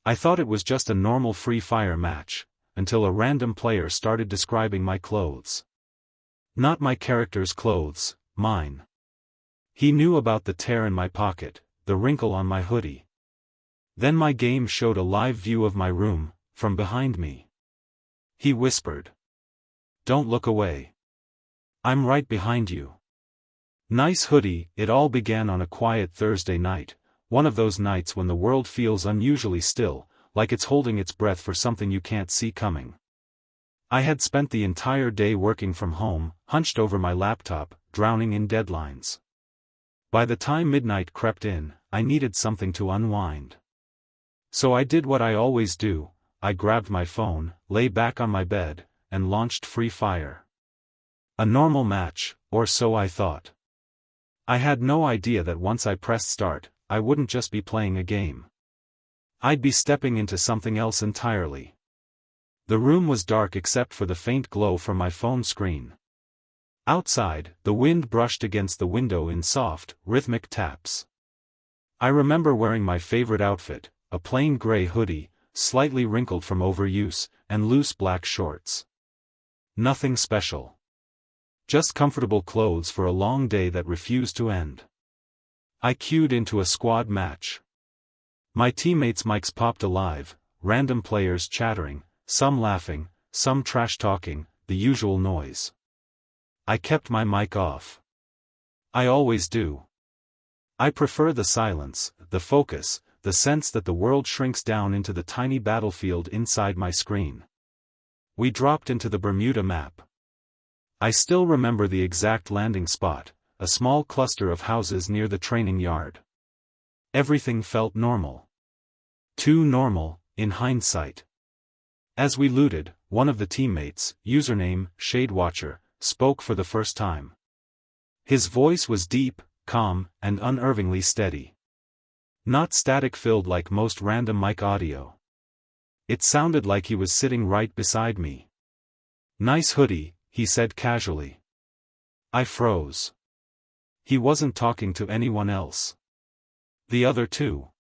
I thought it was just a normal free fire match, until a random player started describing my clothes. Not my character's clothes, mine. He knew about the tear in my pocket, the wrinkle on my hoodie. Then my game showed a live view of my room, from behind me. He whispered. "Don't look away. I'm right behind you." Nice hoodie. It all began on a quiet Thursday night, one of those nights when the world feels unusually still, like it's holding its breath for something you can't see coming. I had spent the entire day working from home, hunched over my laptop, drowning in deadlines. By the time midnight crept in, I needed something to unwind. So I did what I always do, I grabbed my phone, lay back on my bed, and launched Free Fire. A normal match, or so I thought. I had no idea that once I pressed start, I wouldn't just be playing a game. I'd be stepping into something else entirely. The room was dark except for the faint glow from my phone screen. Outside, the wind brushed against the window in soft, rhythmic taps. I remember wearing my favorite outfit, a plain gray hoodie, slightly wrinkled from overuse, and loose black shorts. Nothing special. Just comfortable clothes for a long day that refused to end. I queued into a squad match. My teammates' mics popped alive, random players chattering, some laughing, some trash-talking, the usual noise. I kept my mic off. I always do. I prefer the silence, the focus, the sense that the world shrinks down into the tiny battlefield inside my screen. We dropped into the Bermuda map. I still remember the exact landing spot, a small cluster of houses near the training yard. Everything felt normal. Too normal, in hindsight. As we looted, one of the teammates, username, Shadewatcher, spoke for the first time. His voice was deep, calm, and unnervingly steady. Not static-filled like most random mic audio. It sounded like he was sitting right beside me. "Nice hoodie," he said casually. I froze. He wasn't talking to anyone else. The other two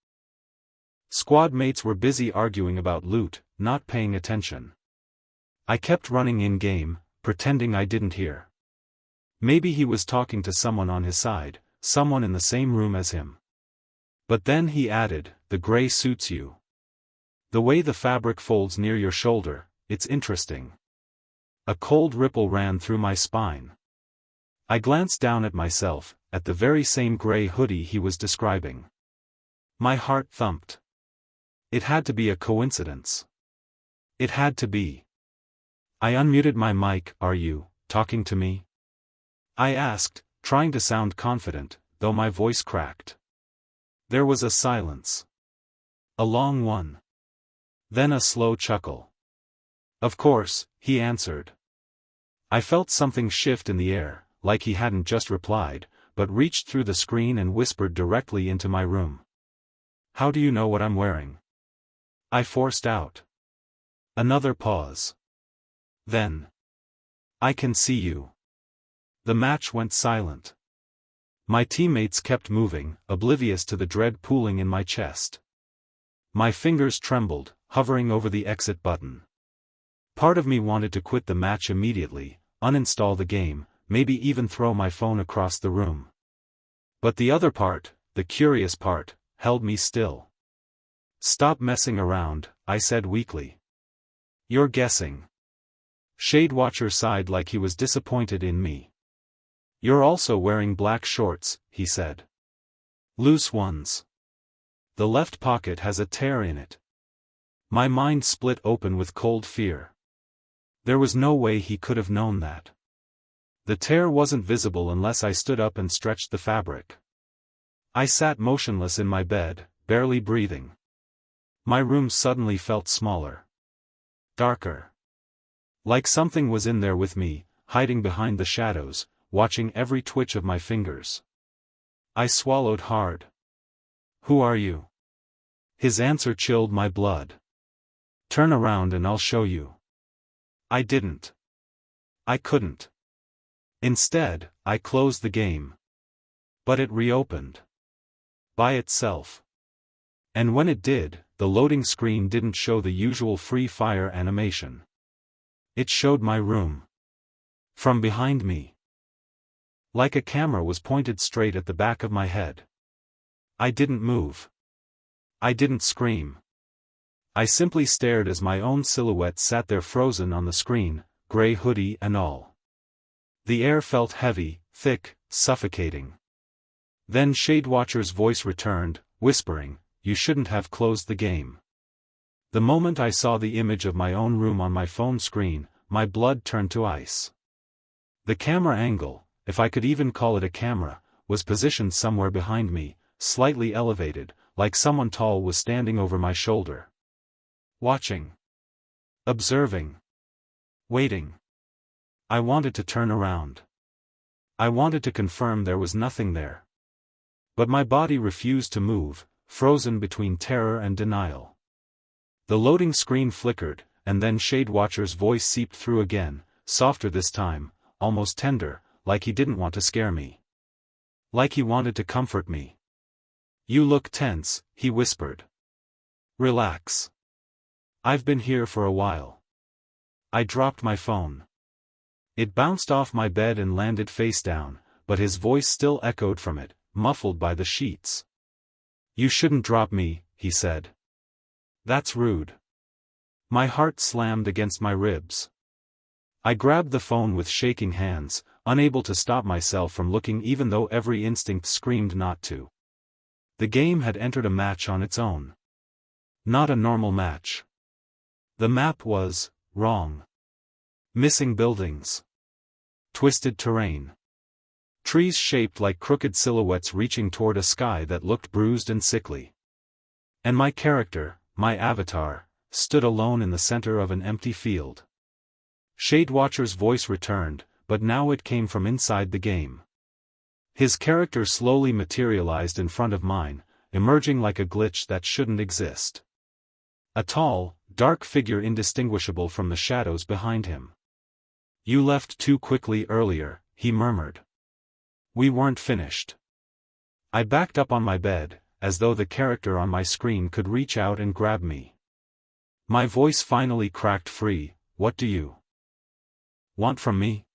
squad mates were busy arguing about loot, not paying attention. I kept running in-game, pretending I didn't hear. Maybe he was talking to someone on his side, someone in the same room as him. But then he added, "The gray suits you. The way the fabric folds near your shoulder, it's interesting." A cold ripple ran through my spine. I glanced down at myself, at the very same gray hoodie he was describing. My heart thumped. It had to be a coincidence. It had to be. I unmuted my mic. "Are you talking to me?" I asked, trying to sound confident, though my voice cracked. There was a silence. A long one. Then a slow chuckle. "Of course," he answered. I felt something shift in the air, like he hadn't just replied, but reached through the screen and whispered directly into my room. "How do you know what I'm wearing?" I forced out. Another pause. Then, "I can see you." The match went silent. My teammates kept moving, oblivious to the dread pooling in my chest. My fingers trembled, hovering over the exit button. Part of me wanted to quit the match immediately, uninstall the game, maybe even throw my phone across the room. But the other part, the curious part, held me still. "Stop messing around," I said weakly. "You're guessing." Shadewatcher sighed like he was disappointed in me. "You're also wearing black shorts," he said. "Loose ones. The left pocket has a tear in it." My mind split open with cold fear. There was no way he could have known that. The tear wasn't visible unless I stood up and stretched the fabric. I sat motionless in my bed, barely breathing. My room suddenly felt smaller. Darker. Like something was in there with me, hiding behind the shadows, watching every twitch of my fingers. I swallowed hard. "Who are you?" His answer chilled my blood. "Turn around and I'll show you." I didn't. I couldn't. Instead, I closed the game. But it reopened. By itself. And when it did, the loading screen didn't show the usual Free Fire animation. It showed my room. From behind me. Like a camera was pointed straight at the back of my head. I didn't move. I didn't scream. I simply stared as my own silhouette sat there frozen on the screen, gray hoodie and all. The air felt heavy, thick, suffocating. Then Shadewatcher's voice returned, whispering, "You shouldn't have closed the game." The moment I saw the image of my own room on my phone screen, my blood turned to ice. The camera angle, if I could even call it a camera, was positioned somewhere behind me, slightly elevated, like someone tall was standing over my shoulder. Watching. Observing. Waiting. I wanted to turn around. I wanted to confirm there was nothing there. But my body refused to move, frozen between terror and denial. The loading screen flickered, and then Shadewatcher's voice seeped through again, softer this time, almost tender, like he didn't want to scare me. Like he wanted to comfort me. "You look tense," he whispered. "Relax. I've been here for a while." I dropped my phone. It bounced off my bed and landed face down, but his voice still echoed from it, muffled by the sheets. "You shouldn't drop me," he said. "That's rude." My heart slammed against my ribs. I grabbed the phone with shaking hands, unable to stop myself from looking even though every instinct screamed not to. The game had entered a match on its own. Not a normal match. The map was wrong. Missing buildings. Twisted terrain. Trees shaped like crooked silhouettes reaching toward a sky that looked bruised and sickly. And my character, my avatar, stood alone in the center of an empty field. Shadewatcher's voice returned, but now it came from inside the game. His character slowly materialized in front of mine, emerging like a glitch that shouldn't exist. A tall, dark figure indistinguishable from the shadows behind him. "You left too quickly earlier," he murmured. "We weren't finished." I backed up on my bed, as though the character on my screen could reach out and grab me. My voice finally cracked free. "What do you want from me?"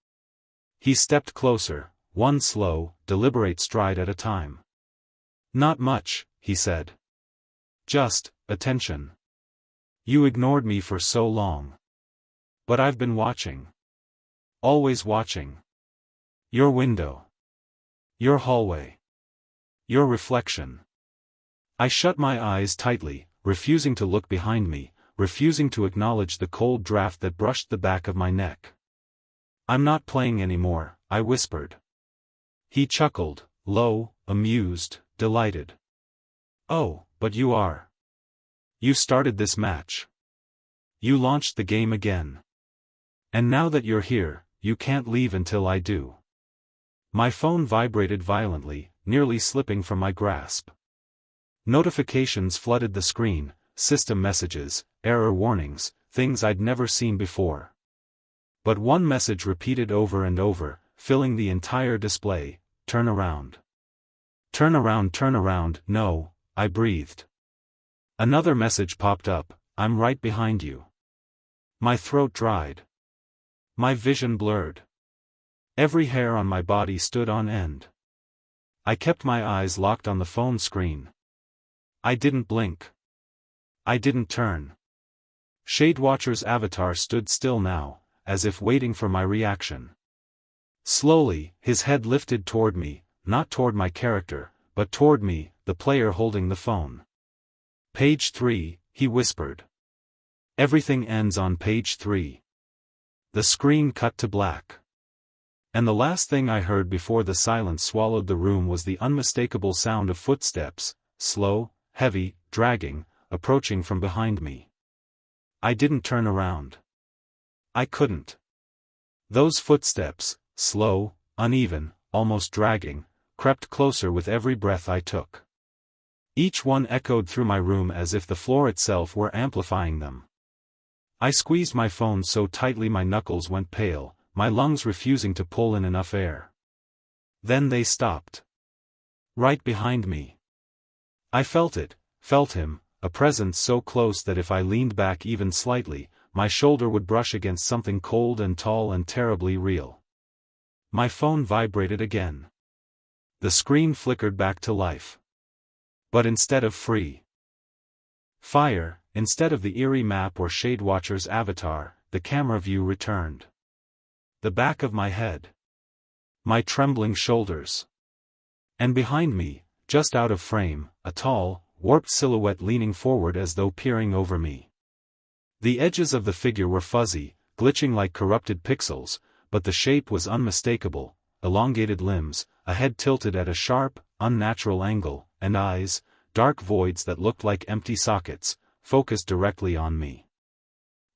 He stepped closer, one slow, deliberate stride at a time. "Not much," he said. "Just attention. You ignored me for so long. But I've been watching. Always watching. Your window. Your hallway. Your reflection." I shut my eyes tightly, refusing to look behind me, refusing to acknowledge the cold draft that brushed the back of my neck. "I'm not playing anymore," I whispered. He chuckled, low, amused, delighted. "Oh, but you are. You started this match. You launched the game again. And now that you're here, you can't leave until I do." My phone vibrated violently, nearly slipping from my grasp. Notifications flooded the screen, system messages, error warnings, things I'd never seen before. But one message repeated over and over, filling the entire display: "Turn around. Turn around, turn around." "No," I breathed. Another message popped up: "I'm right behind you." My throat dried. My vision blurred. Every hair on my body stood on end. I kept my eyes locked on the phone screen. I didn't blink. I didn't turn. Shadewatcher's avatar stood still now, as if waiting for my reaction. Slowly, his head lifted toward me, not toward my character, but toward me, the player holding the phone. "Page 3, he whispered. "Everything ends on page 3. The screen cut to black. And the last thing I heard before the silence swallowed the room was the unmistakable sound of footsteps, slow, heavy, dragging, approaching from behind me. I didn't turn around. I couldn't. Those footsteps, slow, uneven, almost dragging, crept closer with every breath I took. Each one echoed through my room as if the floor itself were amplifying them. I squeezed my phone so tightly my knuckles went pale, my lungs refusing to pull in enough air. Then they stopped. Right behind me. I felt it, felt him, a presence so close that if I leaned back even slightly, my shoulder would brush against something cold and tall and terribly real. My phone vibrated again. The screen flickered back to life. But instead of free fire, instead of the eerie map or Shadewatcher's avatar, the camera view returned. The back of my head. My trembling shoulders. And behind me, just out of frame, a tall, warped silhouette leaning forward as though peering over me. The edges of the figure were fuzzy, glitching like corrupted pixels, but the shape was unmistakable: elongated limbs, a head tilted at a sharp, unnatural angle, and eyes, dark voids that looked like empty sockets, focused directly on me.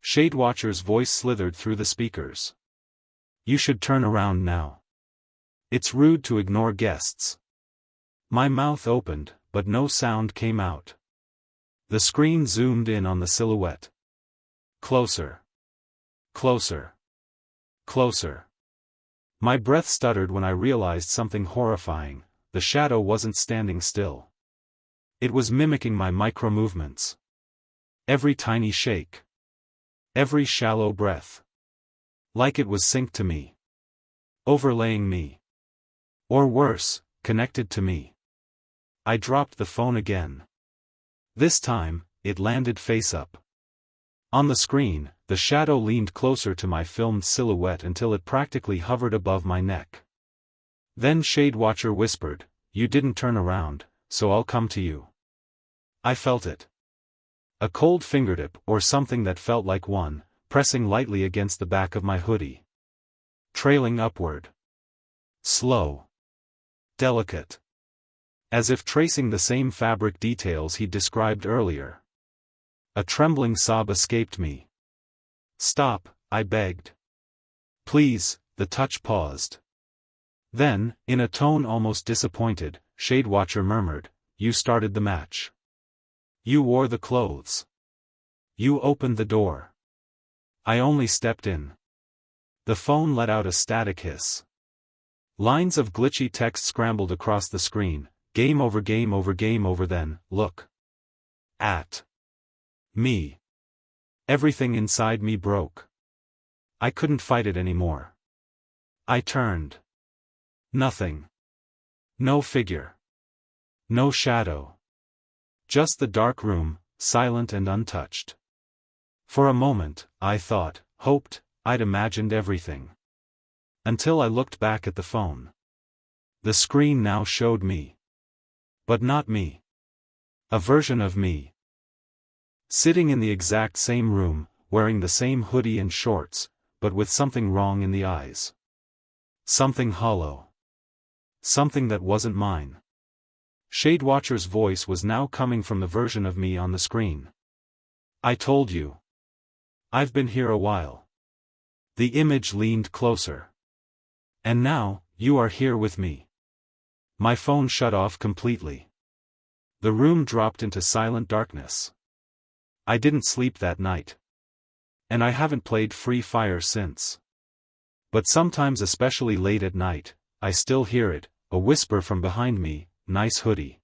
Shadewatcher's voice slithered through the speakers. "You should turn around now. It's rude to ignore guests." My mouth opened, but no sound came out. The screen zoomed in on the silhouette. Closer. Closer. Closer. My breath stuttered when I realized something horrifying: the shadow wasn't standing still. It was mimicking my micro-movements. Every tiny shake. Every shallow breath. Like it was synced to me. Overlaying me. Or worse, connected to me. I dropped the phone again. This time, it landed face up. On the screen, the shadow leaned closer to my filmed silhouette until it practically hovered above my neck. Then Shadewatcher whispered, "You didn't turn around, so I'll come to you." I felt it. A cold fingertip, or something that felt like one, pressing lightly against the back of my hoodie. Trailing upward. Slow. Delicate. As if tracing the same fabric details he'd described earlier. A trembling sob escaped me. "Stop," I begged. "Please." The touch paused. Then, in a tone almost disappointed, Shadewatcher murmured, "You started the match. You wore the clothes. You opened the door. I only stepped in." The phone let out a static hiss. Lines of glitchy text scrambled across the screen. Game over, game over, game over. Then, look at me. Everything inside me broke. I couldn't fight it anymore. I turned. Nothing. No figure. No shadow. Just the dark room, silent and untouched. For a moment, I thought, hoped, I'd imagined everything. Until I looked back at the phone. The screen now showed me. But not me. A version of me. Sitting in the exact same room, wearing the same hoodie and shorts, but with something wrong in the eyes. Something hollow. Something that wasn't mine. Shadewatcher's voice was now coming from the version of me on the screen. "I told you. I've been here a while." The image leaned closer. "And now, you are here with me." My phone shut off completely. The room dropped into silent darkness. I didn't sleep that night. And I haven't played Free Fire since. But sometimes, especially late at night, I still hear it, a whisper from behind me, "Nice hoodie."